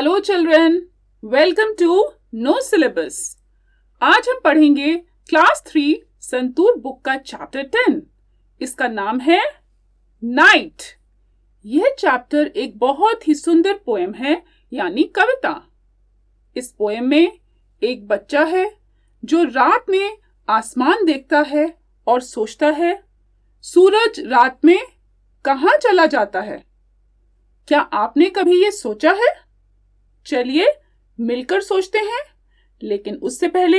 Hello children, welcome to no syllabus. आज हम पढ़ेंगे क्लास 3 संतूर बुक का चैप्टर 10। इसका नाम है नाइट। यह चैप्टर एक बहुत ही सुंदर पोएम है, यानी कविता। इस पोएम में एक बच्चा है जो रात में आसमान देखता है और सोचता है, सूरज रात में कहाँ चला जाता है। क्या आपने कभी ये सोचा है? चलिए मिलकर सोचते हैं, लेकिन उससे पहले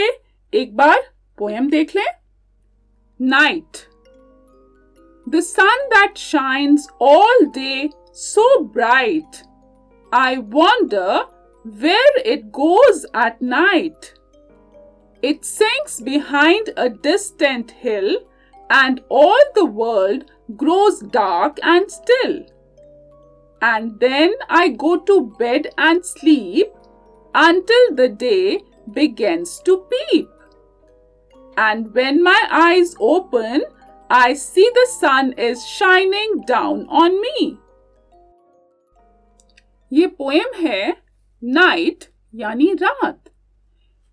एक बार पोएम देख लें। Night. The sun that shines all day so bright, I wonder where it goes at night. It sinks behind a distant hill, and all the world grows dark and still. And then I go to bed and sleep until the day begins to peep. And when my eyes open, I see the sun is shining down on me. ये poem है night यानी रात।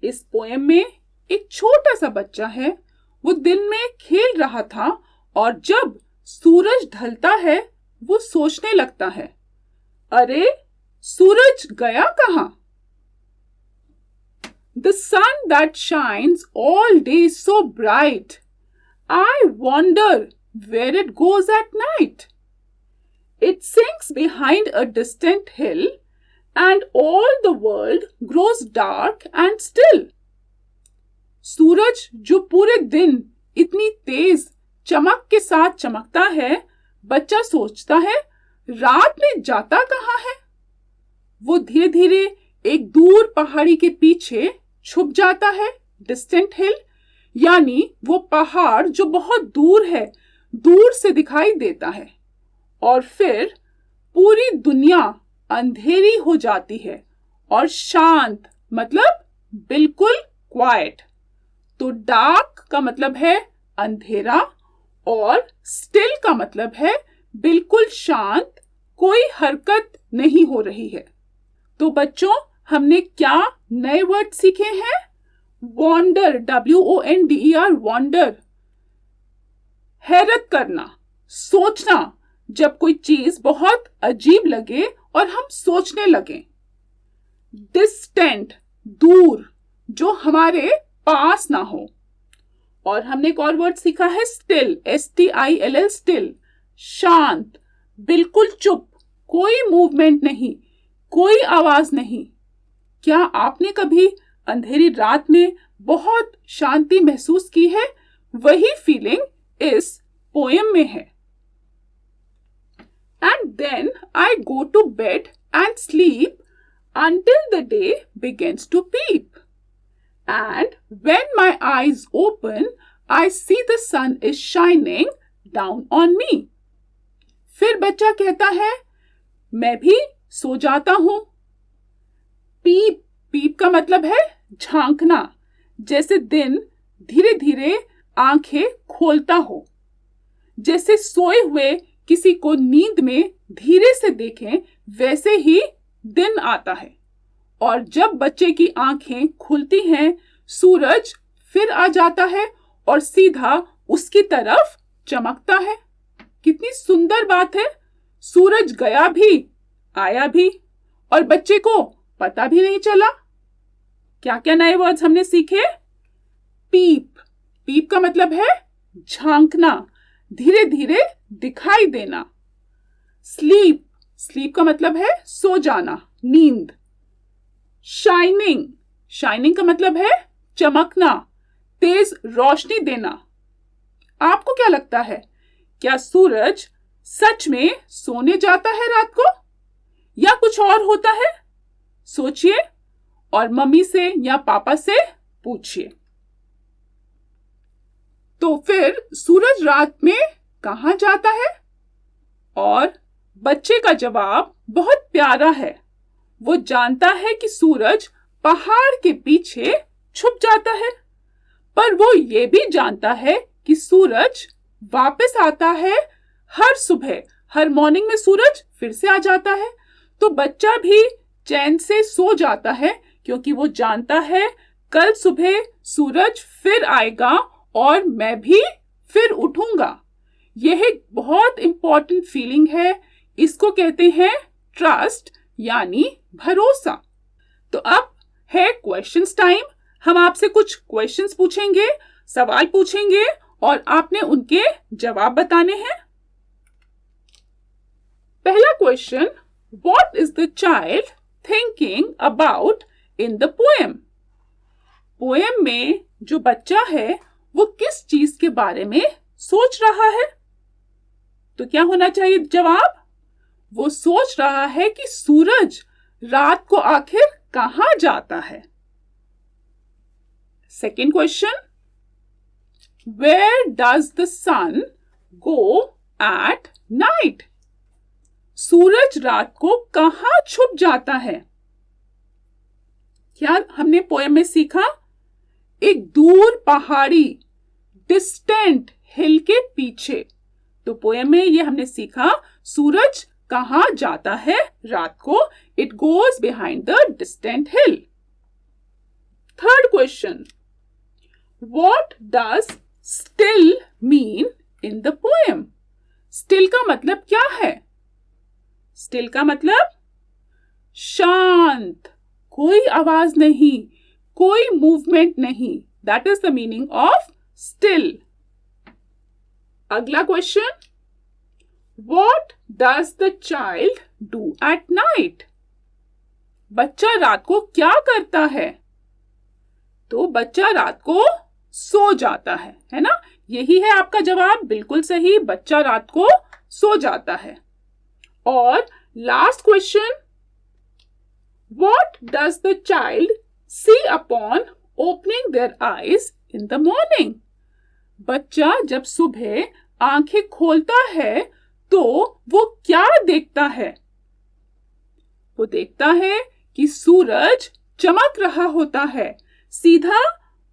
इस poem में एक छोटा सा बच्चा है, वो दिन में खेल रहा था और जब सूरज ढलता है वो सोचने लगता है, अरे सूरज गया कहाँ? The sun that shines all day so bright, I wonder where it goes at night. It sinks behind a distant hill, and all the world grows dark and still. सूरज जो पूरे दिन इतनी तेज चमक के साथ चमकता है, बच्चा सोचता है रात में जाता कहाँ है। वो धीरे धीरे एक दूर पहाड़ी के पीछे छुप जाता है। डिस्टेंट हिल यानी वो पहाड़ जो बहुत दूर है, दूर से दिखाई देता है। और फिर पूरी दुनिया अंधेरी हो जाती है और शांत मतलब बिल्कुल क्वाइट। तो डार्क का मतलब है अंधेरा और स्टिल का मतलब है बिल्कुल शांत, कोई हरकत नहीं हो रही है। तो बच्चों, हमने क्या नए वर्ड सीखे हैं? वॉन्डर, WONDER, वॉन्डर, हैरत करना, सोचना, जब कोई चीज बहुत अजीब लगे और हम सोचने लगे। डिस्टेंट, दूर, जो हमारे पास ना हो। और हमने एक और वर्ड सीखा है स्टिल, STILL, स्टिल, शांत, बिल्कुल चुप, कोई मूवमेंट नहीं, कोई आवाज नहीं। क्या आपने कभी अंधेरी रात में बहुत शांति महसूस की है? वही फीलिंग इस पोएम में है। And then I go to bed and sleep until the day begins to peep. And when my eyes open, I see the sun is shining down on me. फिर बच्चा कहता है, मैं भी सो जाता हूं। पीप, पीप का मतलब है झांकना, जैसे दिन धीरे धीरे आंखें खोलता हो। जैसे सोए हुए किसी को नींद में धीरे से देखें, वैसे ही दिन आता है। और जब बच्चे की आंखें खुलती हैं, सूरज फिर आ जाता है और सीधा उसकी तरफ चमकता है। कितनी सुंदर बात है। सूरज गया भी, आया भी, और बच्चे को पता भी नहीं चला। क्या क्या नए वर्ड्स हमने सीखे? पीप, पीप का मतलब है झांकना, धीरे धीरे दिखाई देना। स्लीप, स्लीप का मतलब है सो जाना, नींद। शाइनिंग, शाइनिंग का मतलब है चमकना, तेज रोशनी देना। आपको क्या लगता है, क्या सूरज सच में सोने जाता है रात को या कुछ और होता है? सोचिए और मम्मी से या पापा से पूछिए। तो फिर सूरज रात में कहाँ जाता है? और बच्चे का जवाब बहुत प्यारा है। वो जानता है कि सूरज पहाड़ के पीछे छुप जाता है, पर वो ये भी जानता है कि सूरज वापस आता है हर सुबह, हर मॉर्निंग में सूरज फिर से आ जाता है। तो बच्चा भी चैन से सो जाता है क्योंकि वो जानता है कल सुबह सूरज फिर आएगा और मैं भी फिर उठूंगा। यह एक बहुत इंपॉर्टेंट फीलिंग है, इसको कहते हैं ट्रस्ट यानी भरोसा। तो अब है क्वेश्चंस टाइम। हम आपसे कुछ क्वेश्चंस पूछेंगे, सवाल पूछेंगे और आपने उनके जवाब बताने हैं। पहला question, what is the child thinking about in the poem? Poem में जो बच्चा है वो किस चीज के बारे में सोच रहा है? तो क्या होना चाहिए जवाब? वो सोच रहा है कि सूरज रात को आखिर कहां जाता है। Second question, where does the sun go at night? सूरज रात को कहां छुप जाता है? क्या हमने पोएम में सीखा? एक दूर पहाड़ी, डिस्टेंट हिल के पीछे। तो पोएम में ये हमने सीखा सूरज कहां जाता है रात को, it goes behind the distant hill. Third question, what does still mean in the poem? Still का मतलब क्या है? स्टिल का मतलब शांत, कोई आवाज नहीं, कोई मूवमेंट नहीं। That is the meaning of still. अगला question, what does the child do at night? बच्चा रात को क्या करता है? तो बच्चा रात को सो जाता है ना? यही है आपका जवाब, बिल्कुल सही, बच्चा रात को सो जाता है। और last question, what does the child see upon opening their eyes in the morning? बच्चा जब सुबह आंखें खोलता है तो वो क्या देखता है? वो देखता है कि सूरज चमक रहा होता है सीधा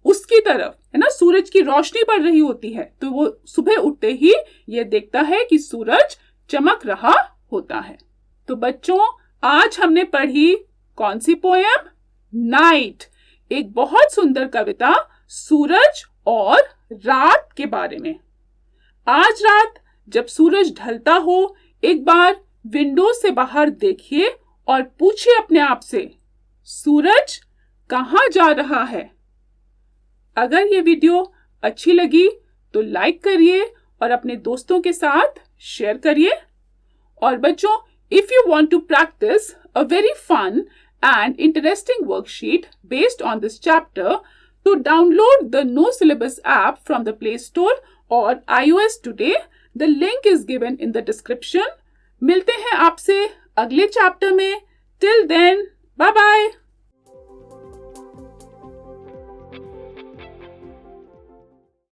उसकी तरफ, है ना? सूरज की रोशनी पड़ रही होती है, तो वो सुबह उठते ही ये देखता है कि सूरज चमक रहा होता है। तो बच्चों, आज हमने पढ़ी कौन सी पोएम? नाइट, एक बहुत सुंदर कविता सूरज और रात के बारे में। आज रात जब सूरज ढलता हो, एक बार विंडो से बाहर देखिए और पूछिए अपने आप से, सूरज कहां जा रहा है? अगर ये वीडियो अच्छी लगी तो लाइक करिए और अपने दोस्तों के साथ शेयर करिए। और बच्चों, if you want to practice a very fun and interesting worksheet based on this chapter, to download the No Syllabus app from the Play Store or iOS today. The link is given in the description. मिलते हैं आपसे अगले chapter में। Till then, bye bye.